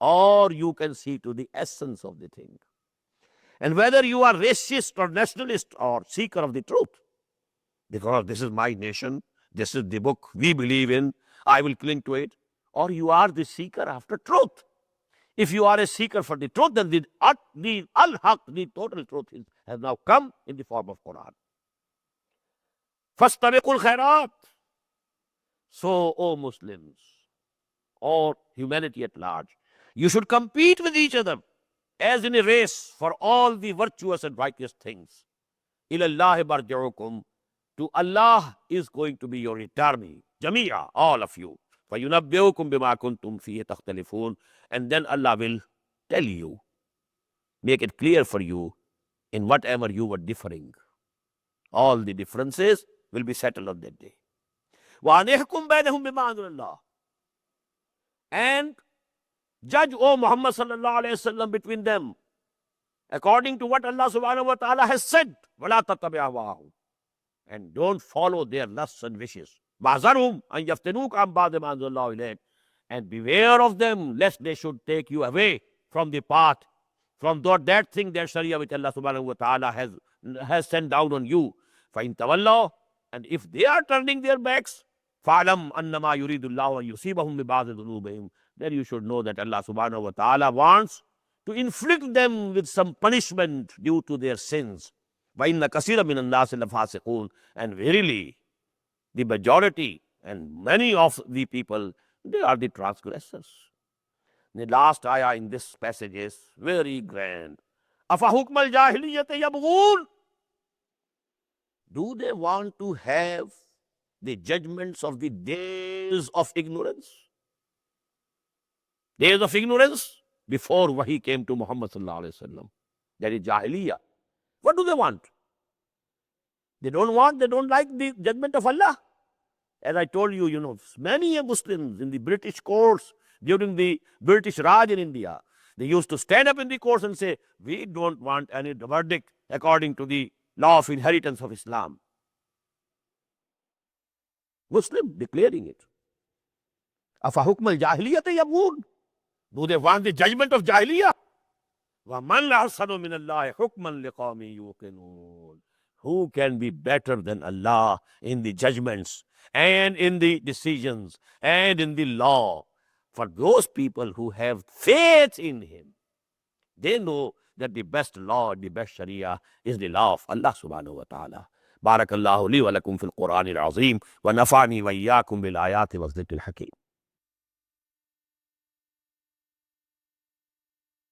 or you can see to the essence of the thing. And whether you are racist or nationalist or seeker of the truth, because this is my nation, this is the book we believe in, I will cling to it, or you are the seeker after truth. If you are a seeker for the truth, then the al-haq, the total truth has now come in the form of Quran. Fastabiqul khairat. So, O Muslims, or humanity at large, you should compete with each other as in a race for all the virtuous and righteous things. Ilallahi marji'ukum. To Allah is going to be your return. Jami'a, all of you. فَيُنَبِّئُكُم بِمَا كُنتُمْ فِيهِ تَخْتَلِفُونَ. And then Allah will tell you, make it clear for you in whatever you were differing. All the differences will be settled on that day. وَأَنِحْكُمْ بَيْنَهُمْ بِمَا أَنزَلَ اللَّهُ. And judge, O Muhammad sallallahu alayhi wasallam, between them according to what Allah subhanahu wa ta'ala has said. وَلَا تَتَّبِعْ أَهْوَاءَهُمْ. And don't follow their lusts and wishes. وَاحْذَرْهُمْ أَن يَفْتِنُوكَ عَن بَعْضِ مَا أَنزَلَ اللَّهُ إِلَيْكَ. And beware of them, lest they should take you away from the path, from that thing, that Sharia which Allah subhanahu wa ta'ala has sent down on you. فَإِن تَوَلَّوْا. And if they are turning their backs, فَعْلَمْ أَنَّمَا يُرِيدُ اللَّهُ أَن يُصِيبَهُم بِبَعْضِ ذُنُوبِهِمْ. Then you should know that Allah subhanahu wa ta'ala wants to inflict them with some punishment due to their sins. وَإِنَّ كَثِيرًا مِنَ النَّاسِ لَفَاسِقُونَ. And verily, the majority and many of the people, they are the transgressors. The last ayah in this passage is very grand. أَفَحُكْمَ الْجَاهِلِيَّةِ يَبْغُونَ. Do they want to have the judgments of the days of ignorance? Days of ignorance before Wahi came to Muhammad sallallahu alaihi wasallam. That is Jahiliyyah. What do they want? They don't like the judgment of Allah. As I told you, many Muslims in the British courts during the British Raj in India, they used to stand up in the courts and say, we don't want any verdict according to the law of inheritance of Islam. Muslim declaring it. أَفَحُكْمَ الْجَاهِلِيَّةِ يَبْغُونَ. Do they want the judgment of Jahiliyyah? وَمَنْ أَحْسَنُ مِنَ اللَّهِ حُكْمًا لِقَوْمٍ يُوقِنُونَ. Who can be better than Allah in the judgments and in the decisions and in the law? For those people who have faith in Him, they know that the best law, the best Sharia is the law of Allah subhanahu wa ta'ala. بارك الله لي ولكم في القرآن العظيم ونفعني وإياكم بالآيات والذكر الحكيم.